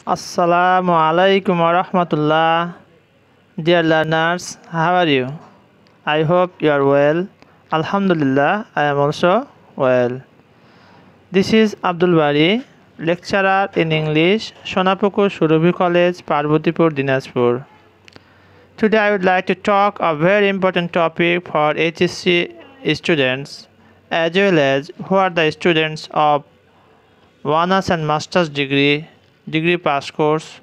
Assalamu alaikum wa rahmatullah. Dear learners, how are you? I hope you are well. Alhamdulillah, I am also well. This is Abdul Bari, lecturer in English, Sonapukur Surabhi College, Parbotipur, Dinajpur. Today I would like to talk a very important topic for HSC students as well as who are the students of honors and master's degree pass course.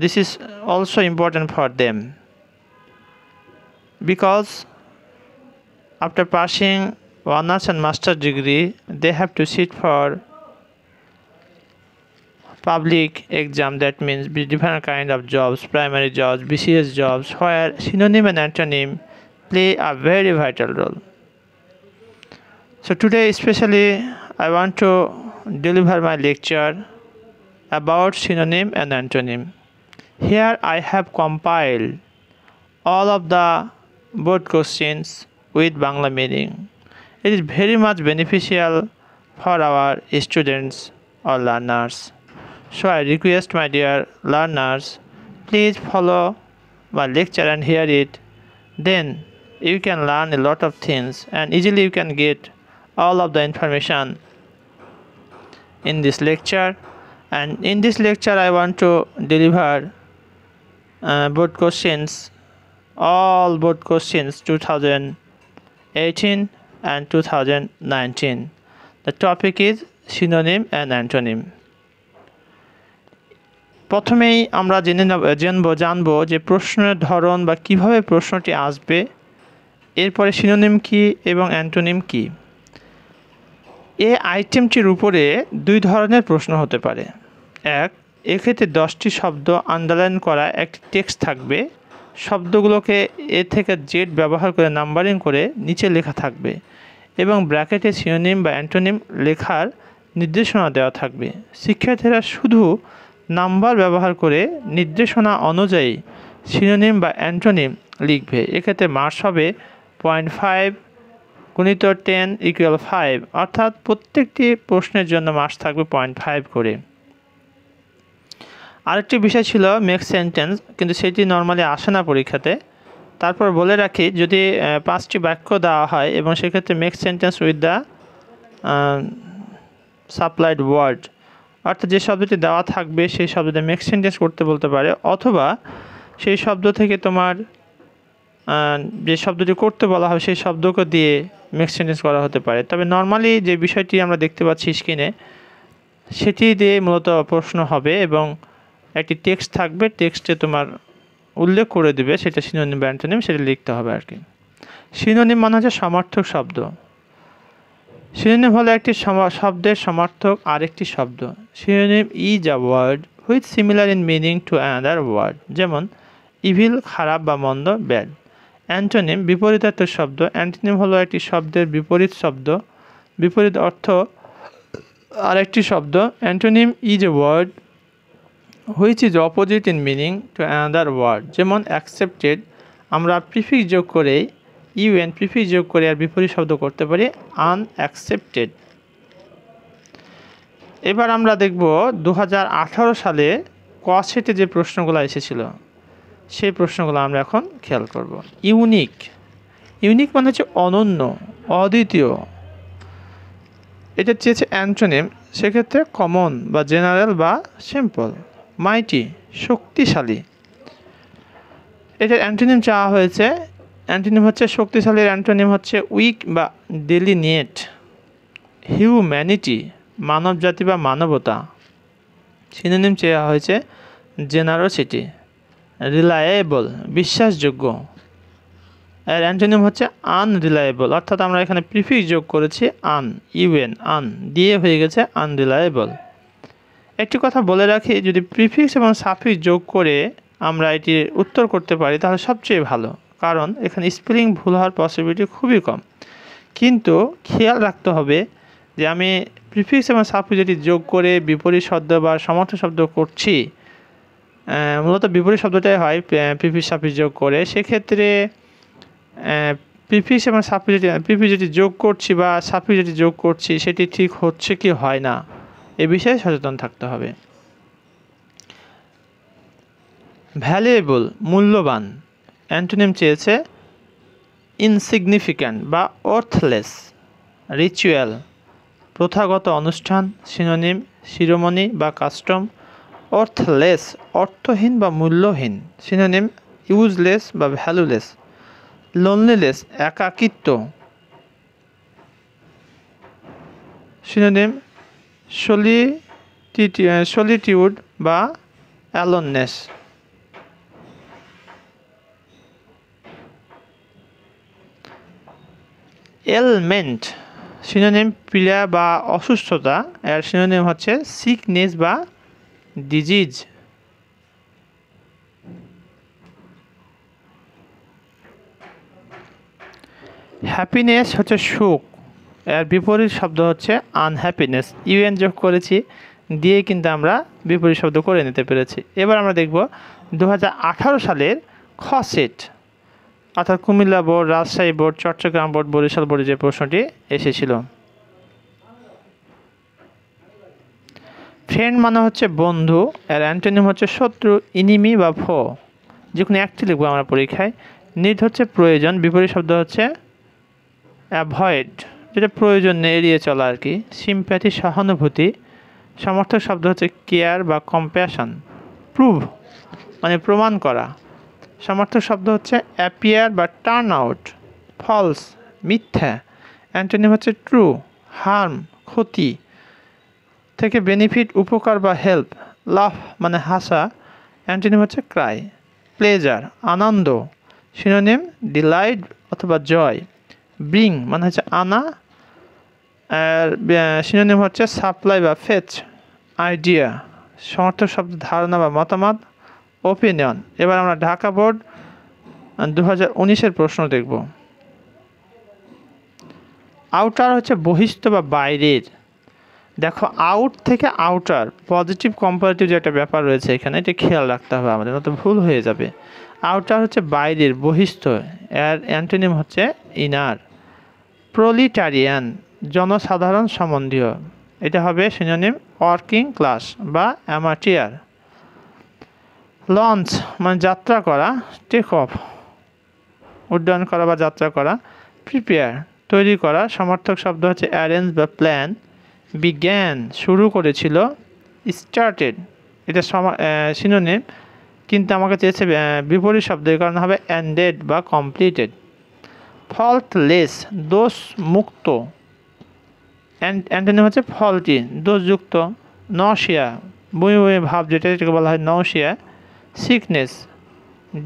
This is also important for them because after passing honors and master's degree they have to sit for public exam. That means different kind of jobs, primary jobs, BCS jobs, where synonym and antonym play a very vital role. So today especially I want to deliver my lecture about synonym and antonym. Here I have compiled all of the board questions with Bangla meaning. It is very much beneficial for our students or learners. So I request my dear learners, please follow my lecture and hear it. Then you can learn a lot of things and easily you can get all of the information in this lecture. And in this lecture I want to deliver board questions, all board questions 2018 and 2019. The topic is synonym and antonym. প্রথমেই আমরা জানবো যে প্রশ্নের ধরন বা কিভাবে প্রশ্নটি আসবে, এরপরে সিনোনিম কি এবং অ্যান্টোনিম কি। এই আইটেমটির উপরে দুই ধরনের প্রশ্ন হতে পারে। এক্ষেত্রে 10টি শব্দ আন্ডারলাইন করা একটি টেক্সট থাকবে, শব্দগুলোকে এ থেকে জেড ব্যবহার করে নাম্বারিং করে নিচে লেখা থাকবে এবং ব্র্যাকেটে সিনোনিম বা অ্যান্টোনিম লেখার নির্দেশনা দেওয়া থাকবে। শিক্ষার্থীরা শুধু নাম্বার ব্যবহার করে নির্দেশনা অনুযায়ী সিনোনিম বা অ্যান্টোনিম লিখবে। এক্ষেত্রে মার্কস হবে 0.5 গুণিত 10 = 5, অর্থাৎ প্রত্যেকটি প্রশ্নের জন্য মার্কস থাকবে 0.5 করে। আরেকটি বিষয় ছিল মেক সেন্টেন্স, কিন্তু সেটি নর্মালি আসে না পরীক্ষাতে। তারপর বলে রাখি, যদি 5টি বাক্য দেওয়া হয় এবং সেক্ষেত্রে make sentence with the supplied word, অর্থাৎ যে শব্দটি দেওয়া থাকবে সেই শব্দটি মেক সেন্টেন্স করতে বলতে পারে, অথবা সেই শব্দ থেকে তোমার যে শব্দটি করতে বলা হবে সেই শব্দকে দিয়ে মেক সেন্টেন্স করা হতে পারে। তবে নর্মালি যে বিষয়টি আমরা দেখতে পাচ্ছি স্ক্রিনে, সেটি দিয়ে মূলত প্রশ্ন হবে এবং একটি টেক্সট থাকবে, টেক্সটে তোমার উল্লেখ করে দেবে সেটা সিনোনিম বা অ্যান্টোনিম, সেটা লিখতে হবে আর কি। সিনোনিম মানে হচ্ছে সমার্থক শব্দ। সিনোনিম হলো একটি শব্দের সমার্থক আরেকটি শব্দ। Synonym is a word which similar in meaning to another word, যেমন ইভিল খারাপ বা মন্দ, ব্যাড। অ্যান্টোনিম বিপরীতার্থক শব্দ। অ্যান্টোনিম হলো একটি শব্দের বিপরীত শব্দ, বিপরীত অর্থ আরেকটি শব্দ। Antonym is a word which is opposite in meaning to another word, যেমন অ্যাকসেপ্টেড, আমরা প্রিফিক্স যোগ করে ইউএন প্রিফিক্স যোগ করে আর বিপরীত শব্দ করতে পারি আনঅ্যাকসেপ্টেড। এবার আমরা দেখব 2018 সালে ক সেটে যে প্রশ্নগুলো এসেছিল সেই প্রশ্নগুলো আমরা এখন খেয়াল করব। ইউনিক মানে হচ্ছে অনন্য, অদ্বিতীয়। এটা চেয়েছে অ্যান্টোনিম, সেক্ষেত্রে কমন বা জেনারেল বা সিম্পল। মাইটি শক্তিশালী, এটার অ্যান্টোনিম চাওয়া হয়েছে। অ্যান্টোনিম হচ্ছে শক্তিশালীর অ্যান্টোনিম হচ্ছে উইক বা ডেলিনিয়েট। হিউম্যানিটি মানব জাতি বা মানবতা, সিনোনিম চাওয়া হয়েছে জেনারোসিটি। রিলায়েবল বিশ্বাসযোগ্য, এর অ্যান্টোনিম হচ্ছে আনরিলায়েবল, অর্থাৎ আমরা এখানে প্রিফিক্স যোগ করেছি ইউএন দিয়ে হয়ে গেছে আনরিলায়েবল। একটি কথা বলে রাখি, যদি প্রিফিক্স এবং সাফিক্স যোগ করে আমরা এটির উত্তর করতে পারি তাহলে সবচেয়ে ভালো, কারণ এখানে স্পেলিং ভুল হওয়ার পসিবিলিটি খুবই কম। কিন্তু খেয়াল রাখতে হবে যে আমি প্রিফিক্স এবং সাফিক্স যেটি যোগ করে বিপরীত শব্দ বা সমর্থক শব্দ করছি, মূলত বিপরীত শব্দটাই হয় প্রিফিক্স সাফিক্স যোগ করে। সেক্ষেত্রে প্রিফিক্স এবং সাফিক্স যেটি যোগ করছি বা সাফিক্স যেটি যোগ করছি সেটি ঠিক হচ্ছে কি হয় না, এ বিষয়ে সচেতন থাকতে হবে। ভ্যালুয়েবল মূল্যবান, অ্যান্টোনিম চেয়েছে ইনসিগনিফিক্যান্ট বা অর্থলেস। রিচুয়াল প্রথাগত অনুষ্ঠান, সিনোনিম শিরোমণি বা কাস্টম। অর্থলেস অর্থহীন বা মূল্যহীন, সিনোনিম ইউজলেস বা ভ্যালুলেস। লোনলিনেস একাকিত্ব, সিনোনিম সলিটিউড বা অ্যালোননেস। এলমেন্ট সিনোনিম পীড়া বা অসুস্থতা, এর সিনোনিম হচ্ছে সিকনেস বা ডিজিজ। হ্যাপিনেস হচ্ছে সুখ, এর বিপরীত শব্দ হচ্ছে আনহ্যাপিনেস। ইউএন যোগ করেছি দিয়ে কিন্তু আমরা বিপরীত শব্দ করে নিতে পেরেছি। এবার আমরা দেখব 2018 সালের খ সেট, অর্থাৎ Comilla board, Rajshahi board, Chattogram board, Barishal বোর্ডে যে প্রশ্নটি এসেছিল। ফ্রেন্ড মানে হচ্ছে বন্ধু, এর অ্যান্টোনিম হচ্ছে শত্রু, ইনিমি বা ফো। যে কোনো একটি লিখবো আমরা পরীক্ষায়। নিড হচ্ছে প্রয়োজন, বিপরীত শব্দ হচ্ছে অ্যাভয়েড, যেটা প্রয়োজন নেই, এড়িয়ে চলা আর কি। সিম্প্যাথি সহানুভূতি, সমর্থক শব্দ হচ্ছে কেয়ার বা কম্প্যাশন। প্রুভ মানে প্রমাণ করা, সমর্থক শব্দ হচ্ছে অ্যাপিয়ার বা টার্ন আউট। ফলস মিথ্যা, অ্যান্টোনিম হচ্ছে ট্রু। হার্ম ক্ষতি থেকে বেনিফিট উপকার বা হেল্প। লাভ মানে হাসা, অ্যান্টোনিম হচ্ছে ক্রাই। প্লেজার আনন্দ, সিনোনিম ডিলাইট অথবা জয়। ব্রিং মানে হচ্ছে আনা, আর সিনোনিম হচ্ছে সাপ্লাই বা ফেচ। আইডিয়া সমর্থক শব্দ ধারণা বা মতামত। ওপিনিয়ন। এবার আমরা ঢাকা বোর্ড 2019-এর প্রশ্ন দেখব। আউটার হচ্ছে বহিস্থ বা বাইরের। দেখো আউট থেকে আউটার পজিটিভ কম্পারেটিভ যে একটা ব্যাপার রয়েছে এখানে, এটা খেয়াল রাখতে হবে আমাদের, নয়তো ভুল হয়ে যাবে। আউটার হচ্ছে বাইরের বহিস্থ, এর অ্যান্টোনিম হচ্ছে ইনার। প্রলিটারিয়ান জনসাধারণ সম্বন্ধীয়, এটা হবে সিনোনিম ওয়ার্কিং ক্লাস বা অ্যামাটিয়ার। লঞ্চ মানে যাত্রা করা, টেক অফ উড্ডয়ন করা বা যাত্রা করা। প্রিপেয়ার তৈরি করা, সমর্থক শব্দ হচ্ছে অ্যারেঞ্জ বা প্ল্যান। বিজ্ঞান শুরু করেছিল, স্টার্টেড এটা সিনোনিম, কিন্তু আমাকে চেয়েছে বিপরীত শব্দ, এর কারণে হবে এন্ডেড বা কমপ্লিটেড। ফল্টলেস দোষ মুক্ত, অ্যান্টোনিম হচ্ছে ফল্টি দোষযুক্ত। নশিয়া বমি বমি ভাব, যেটাকে বলা হয় নশিয়া। সিকনেস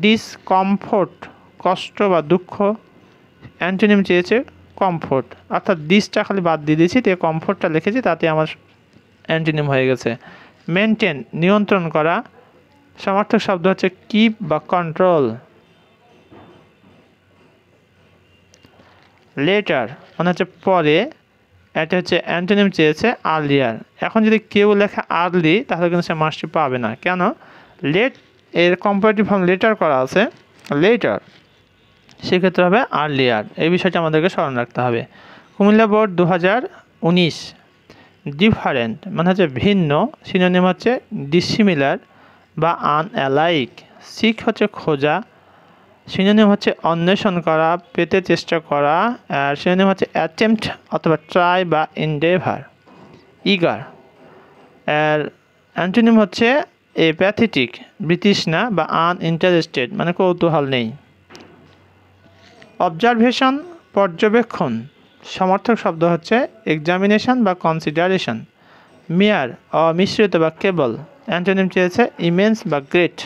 ডিসকমফোর্ট কষ্ট বা দুঃখ, অ্যান্টোনিম চেয়েছে কমফোর্ট, অর্থাৎ ডিসটা খালি বাদ দিয়ে দিয়েছি, তো কমফোর্টটা লিখেছি, তাতে আমার অ্যান্টোনিম হয়ে গেছে। মেনটেন নিয়ন্ত্রণ করা, সমর্থক শব্দ হচ্ছে কিপ বা কন্ট্রোল। লেটার মানে হচ্ছে পরে, এটা হচ্ছে অ্যান্টোনিম চেয়েছে আর্লিয়ার। এখন যদি কেউ লেখা আর্লি তাহলে কিন্তু সে মার্কসটি পাবে না, কেন? লেট এর কম্পারেটিভ ফর্ম লেটার করা আছে, লেটার, সেক্ষেত্রে হবে আর্লিয়ার। এই বিষয়টা আমাদেরকে স্মরণ রাখতে হবে। কুমিল্লা বোর্ড 2019, ডিফারেন্ট মানে হচ্ছে ভিন্ন, সিনোনিম হচ্ছে ডিসিমিলার বা আনঅ্যালাইক। সিক হচ্ছে খোঁজা, সিনোনিম হচ্ছে অন্বেষণ করা, পেতে চেষ্টা করা, আর সিনোনিম হচ্ছে অ্যাটেম্পট অথবা ট্রাই বা এন্ডেভার। ইগার আর অ্যান্টোনিম হচ্ছে অ্যাপ্যাথেটিক বিতৃষ্ণা বা আনইন্টারেস্টেড মানে কৌতূহল নেই। অবজারভেশন পর্যবেক্ষণ, সমর্থক শব্দ হচ্ছে এক্সামিনেশন বা কনসিডারেশন। মেয়ার অমিশ্রিত বা কেবল, অ্যান্টোনিম চেয়েছে ইমেন্স বা গ্রেট।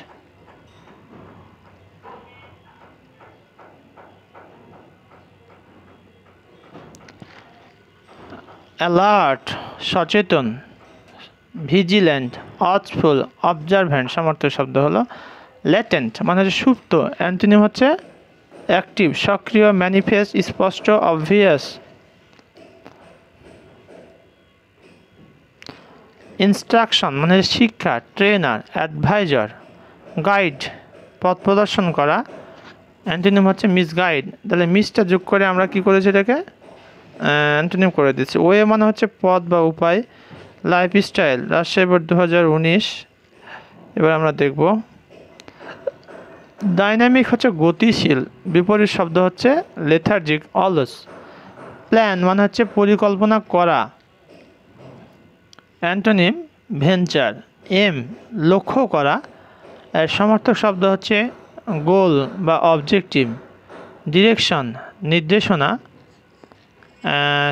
অ্যালার্ট সচেতন, ভিজিল্যান্ট ওয়াচফুল, অবজারভ্যান্ট সমর্থক শব্দ হলো ল্যাটেন্ট মানে হচ্ছে সুপ্ত, অ্যান্টোনিম হচ্ছে অ্যাক্টিভ সক্রিয়, ম্যানিফেস্ট স্পষ্ট, অবভিয়াস। ইনস্ট্রাকশন মানে শিক্ষা, ট্রেনার, অ্যাডভাইজার। গাইড পথ প্রদর্শন করা, অ্যান্টোনিম হচ্ছে মিসগাইড। তাহলে মিসটা যোগ করে আমরা কি করেছি, এটাকে অ্যান্টোনিম করে দিচ্ছি। ওয়ে মানে হচ্ছে পথ বা উপায়। Lifestyle Rajshahi board 2019। এবার আমরা দেখব ডাইনামিক হচ্ছে গতিশীল, বিপরীত শব্দ হচ্ছে লেথার্জিক অলস। প্ল্যান মানে হচ্ছে পরিকল্পনা করা। Antonym venture. এম লক্ষ্য করা, এর সমার্থক শব্দ হচ্ছে গোল বা অবজেক্টিভ। ডিরেকশন নির্দেশনা,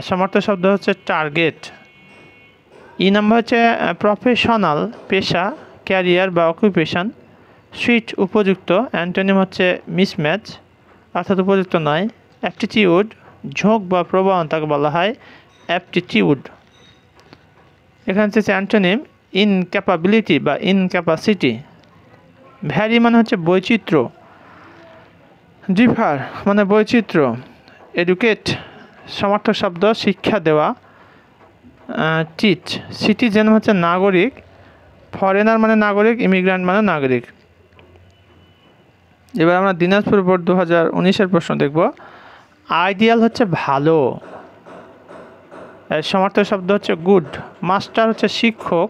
সমার্থক শব্দ হচ্ছে টার্গেট। ই নাম্বার হচ্ছে প্রফেশনাল পেশা, ক্যারিয়ার বা অকুপেশন। সুইট উপযুক্ত, অ্যান্টোনিম হচ্ছে মিসম্যাচ অর্থাৎ উপযুক্ত নয়। অ্যাপটিটিউড ঝোঁক বা প্রবণতাকে বলা হয় অ্যাপটিটিউড। এখানে হচ্ছে অ্যান্টোনিম ইনক্যাপাবিলিটি বা ইনক্যাপাসিটি। ভ্যারি মানে হচ্ছে বৈচিত্র্য। ডিফার মানে বৈচিত্র্য। এডুকেট সমার্থক শব্দ শিক্ষা দেওয়া। টিচ সিটিজেন হচ্ছে নাগরিক, ফরেনার মানে নাগরিক, ইমিগ্রান্ট মানে নাগরিক। এবার আমরা দিনাজপুর বোর্ড 2019-এর প্রশ্ন দেখব। আইডিয়াল হচ্ছে ভালো, এর সমার্থক শব্দ হচ্ছে গুড। মাস্টার হচ্ছে শিক্ষক।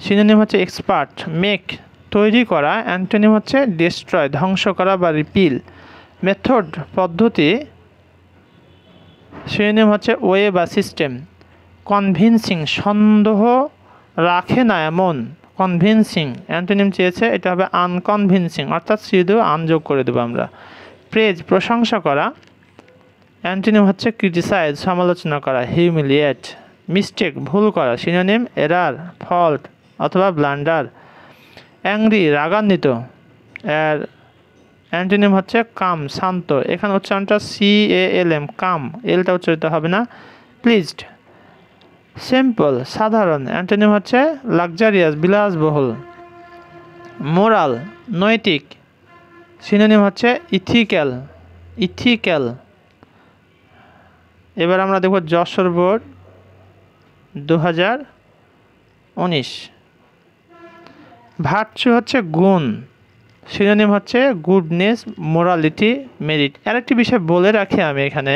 সিনোনিম হচ্ছে এক্সপার্ট। মেক তৈরি করা, অ্যান্টোনিম হচ্ছে ডিস্ট্রয় ধ্বংস করা বা রিপিল। মেথড পদ্ধতি, সিনোনিম হচ্ছে ওয়ে বা সিস্টেম। কনভিনসিং সন্দেহ রাখে না এমন, কনভিনসিং। অ্যান্টোনিম চেয়েছে, এটা হবে আনকনভিনসিং অর্থাৎ শুধু আনযোগ করে দেবো আমরা। প্রেজ প্রশংসা করা, অ্যান্টোনিম হচ্ছে ক্রিটিসাইজ সমালোচনা করা। হিউমিলিয়েট মিস্টেক ভুল করা, সিনোনিম এরার ফল্ট অথবা ব্লান্ডার। অ্যাংরি রাগান্বিত, এর অ্যান্টোনিম হচ্ছে কাম শান্ত। এখানে উচ্চারণটা CALM কাম, এলটা উচ্চারিত হবে না। প্লিজড সিম্পল সাধারণ, অ্যান্টোনিম হচ্ছে লাক্সারিয়াস বিলাসবহুল। মোরাল নৈতিক, সিনোনিম হচ্ছে ইথিক্যাল ইথিক্যাল। এবার আমরা দেখব যশোর বোর্ড 2019। ভার্চু হচ্ছে গুণ, সিনোনিম হচ্ছে গুডনেস মোরালিটি মেরিট। আরেকটি বিষয় বলে রাখি আমি এখানে,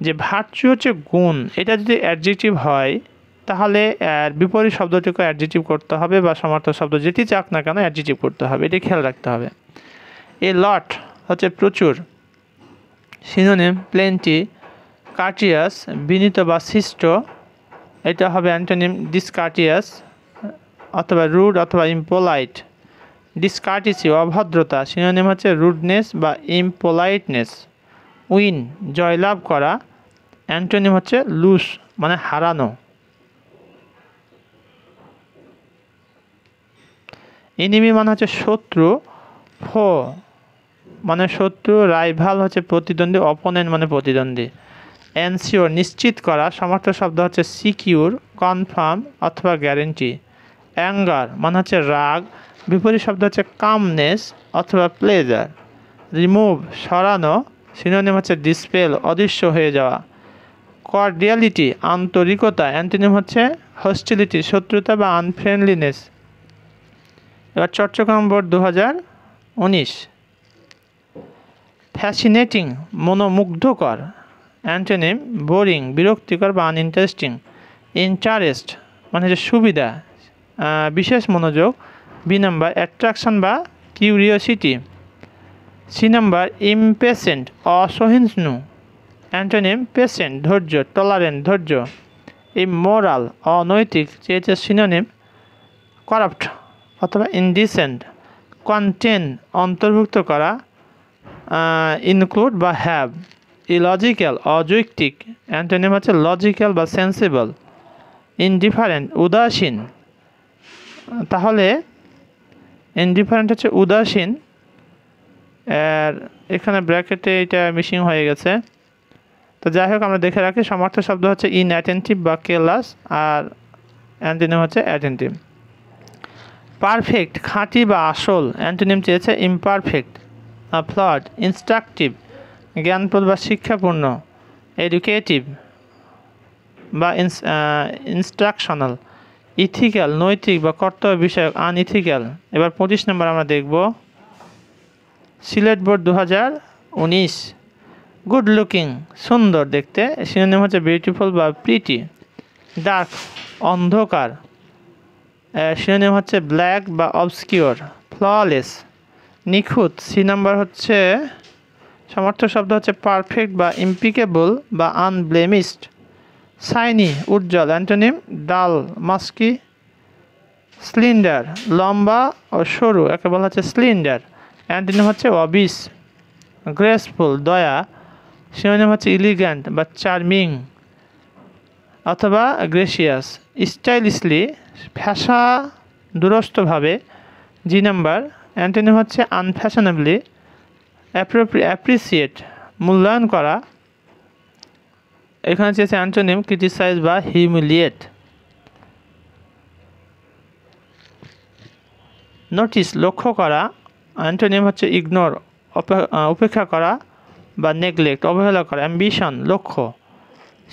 যে ভার্চু হচ্ছে গুণ, এটা যদি অ্যাডজেক্টিভ হয় তাহলে বিপরীত শব্দটিকে অ্যাডজেক্টিভ করতে হবে বা সমার্থক শব্দ যেটি চাক না কেন অ্যাডজেক্টিভ করতে হবে, এটি খেয়াল রাখতে হবে। এ লট হচ্ছে প্রচুর, সিনোনিম প্লেন্টি। কার্টিয়াস বিনীত বা শিষ্ট, এটা হবে অ্যান্টোনিম ডিসকার্টিয়াস অথবা রুড অথবা ইম্পোলাইট। ডিসকার্টিসি অভদ্রতা, সিনোনিম হচ্ছে রুডনেস বা ইম্পোলাইটনেস। উইন জয়লাভ করা, অ্যান্টোনিম হচ্ছে লুজ মানে হারানো। এনিমি মানে হচ্ছে শত্রু, ফো মানে শত্রু, রাইভাল হচ্ছে প্রতিদ্বন্দ্বী, অপোনেন্ট মানে প্রতিদ্বন্দ্বী। এনশিওর নিশ্চিত করা, সমার্থক শব্দ হচ্ছে সিকিউর কনফার্ম অথবা গ্যারেন্টি। অ্যাঙ্গার মানে হচ্ছে রাগ, বিপরীত শব্দ হচ্ছে কামনেস অথবা প্লেজার। রিমুভ সরানো, সিনোনিম হচ্ছে ডিসপেল অদৃশ্য হয়ে যাওয়া। কর্ডিয়ালিটি আন্তরিকতা, অ্যান্টোনিম হচ্ছে হস্টিলিটি শত্রুতা বা আনফ্রেন্ডলিনেস। এবার চট্টগ্রাম বোর্ড 2019। ফ্যাসিনেটিং মনোমুগ্ধকর, অ্যান্টোনিম বোরিং বিরক্তিকর বা আনইন্টারেস্টিং। ইন্টারেস্ট মানে হচ্ছে সুবিধা, বিশেষ মনোযোগ। বি নাম্বার অ্যাট্রাকশন বা কিউরিওসিটি। সি নাম্বার ইমপেশেন্ট অসহিষ্ণু, অ্যান্টোনিম পেশেন্ট ধৈর্য, টলারেন্ট ধৈর্য। ইমোরাল অনৈতিক চেয়েছে, সিনোনিম করাপ্ট অথবা ইনডিসেন্ট। কন্টেন অন্তর্ভুক্ত করা, ইনক্লুড বা হ্যাভ। ইলজিক্যাল অযৌক্তিক, অ্যান্টোনিম হচ্ছে লজিক্যাল বা সেন্সিবল। ইনডিফারেন্ট উদাসীন, তাহলে ইনডিফারেন্ট হচ্ছে উদাসীন। আর এখানে ব্র্যাকেটে এটা মিসিং হয়ে গেছে, তো যাই হোক আমরা দেখে রাখি। সমার্থক শব্দ হচ্ছে ইনঅ্যাটেন্টিভ বা কেয়ারলেস, আর অ্যান্টোনিম হচ্ছে অ্যাটেন্টিভ। পারফেক্ট খাঁটি বা আসল, অ্যান্টোনিম চেয়েছে ইমপারফেক্ট। ফ্লড ইনস্ট্রাকটিভ জ্ঞানপ্রদ বা শিক্ষাপূর্ণ। এডুকেটিভ বা ইনস্ট্রাকশনাল। ইথিক্যাল নৈতিক বা কর্তব্য বিষয়ক, আনইথিক্যাল। এবার 25 নম্বর আমরা দেখব সিলেট বোর্ড 2019। গুড লুকিং সুন্দর দেখতে, সিনোনিম হচ্ছে বিউটিফুল বা প্রিটি। ডার্ক অন্ধকার, সিনোনিম হচ্ছে ব্ল্যাক বা অবসকিউর। ফ্ললেস নিখুঁত, সি নাম্বার হচ্ছে সমার্থক শব্দ হচ্ছে পারফেক্ট বা ইম্পিকেবল বা আনব্লেমিশড। শাইনি উজ্জ্বল, অ্যান্টোনিম ডাল মাস্কি। স্লিন্ডার লম্বা ও সরু, একে বলা হচ্ছে স্লিন্ডার, অ্যান্টোনিম হচ্ছে অবিস। গ্রেসফুল দয়া, সিনোনিম হচ্ছে ইলিগ্যান্ট বা চার্মিং অথবা গ্রেসিয়াস। স্টাইলিশলি ফ্যাশা দুরস্তভাবে, জি নাম্বার, অ্যান্টোনিম হচ্ছে আনফ্যাশনেবলি। অ্যাপ্রিসিয়েট মূল্যায়ন করা, এখানে চেয়েছে অ্যান্টোনিম ক্রিটিসাইজ বা হিউমিলিয়েট। নোটিস লক্ষ্য করা, অ্যান্টোনিম হচ্ছে ইগনোর উপেক্ষা করা বা নেগলেক্ট অবহেলা করা। অ্যাম্বিশন লক্ষ্য,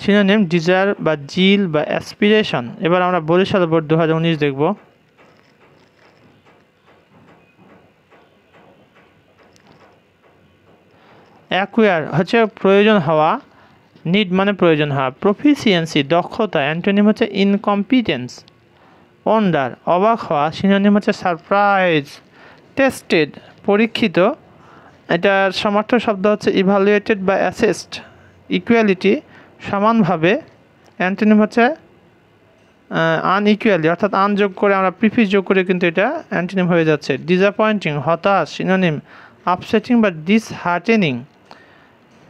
সিনোনিম ডিজায়ার বা জিল বা অ্যাসপিরেশন। এবার আমরা বরিশাল বোর্ড 2019 দেখব। অ্যাকুয়ার হচ্ছে প্রয়োজন হওয়া, নিড মানে প্রয়োজন হওয়া। প্রফিসিয়েন্সি দক্ষতা, অ্যান্টোনিম হচ্ছে ইনকম্পিটেন্স। ওয়ান্ডার অবাক হওয়া, সিনোনিম হচ্ছে সারপ্রাইজ। টেস্টেড পরীক্ষিত, এটার সমার্থক শব্দ হচ্ছে ইভালুয়েটেড বা অ্যাসেসড। ইকুয়ালিটি সমানভাবে, অ্যান্টোনিম হচ্ছে আনইকুয়ালি, অর্থাৎ আন যোগ করে আমরা প্রিফিক্স যোগ করে কিন্তু এটা অ্যান্টোনিম হয়ে যাচ্ছে। ডিসঅ্যাপয়েন্টিং হতাশ, সিনোনিম আপসেটিং বা ডিসহার্টেনিং।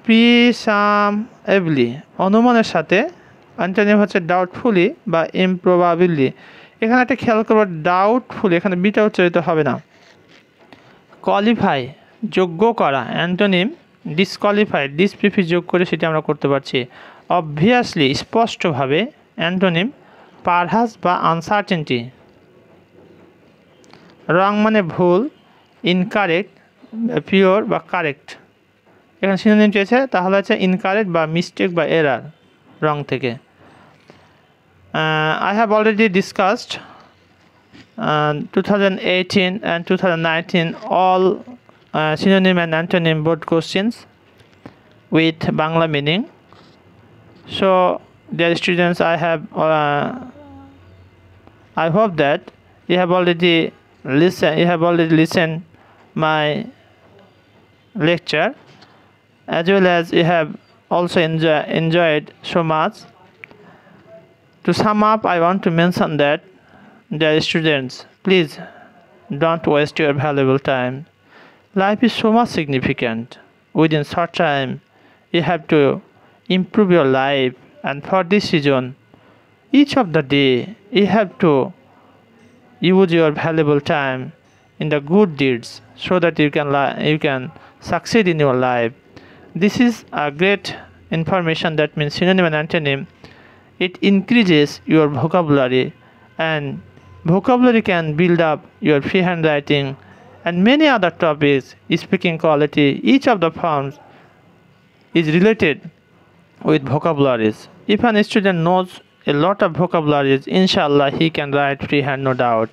প্রিসামএবলি অনুমানের সাথে, অ্যান্টোনিম হচ্ছে ডাউটফুলি বা ইমপ্রবাবিলি। এখানে একটা খেয়াল করবো, ডাউটফুলি এখানে বিটা উচ্চারিত হবে না। কোয়ালিফাই যোগ্য করা, অ্যান্টোনিম ডিসকোয়ালিফাই, ডিস প্রিফিক্স যোগ করে সেটা আমরা করতে পারছি। অবভিয়াসলি স্পষ্টভাবে, অ্যান্টোনিম পারহাস বা আনসার্টেনটি। রং মানে ভুল, ইনকারেক্ট পিওর বা কারেক্ট। এখানে সিনোনিম চেয়েছে, তাহলে হচ্ছে ইনকারেক্ট বা মিস্টেক বা এরার, রং থেকে। I have already discussed 2018 and 2019 all synonym and antonym board questions with Bangla meaning. So, dear students, I hope that you have already listened my lecture, as well as you have also enjoyed so much. To sum up, I want to mention that, dear students, please don't waste your valuable time. Life is so much significant. Within short time, you have to improve your life, and for this reason, each of the day, you have to use your valuable time in the good deeds so that you can succeed in your life. This is a great information, that means synonym and antonym. It increases your vocabulary, and vocabulary can build up your free handwriting and many other topics. Speaking quality, each of the forms is related with vocabularies. If an student knows a lot of vocabularies, inshallah he can write freehand, no doubt.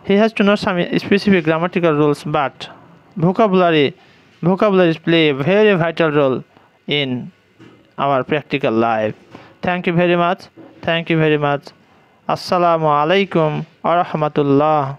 He has to know some specific grammatical rules, but vocabularies play a very vital role in our practical life. Thank you very much. Assalamu alaikum wa rahmatullah.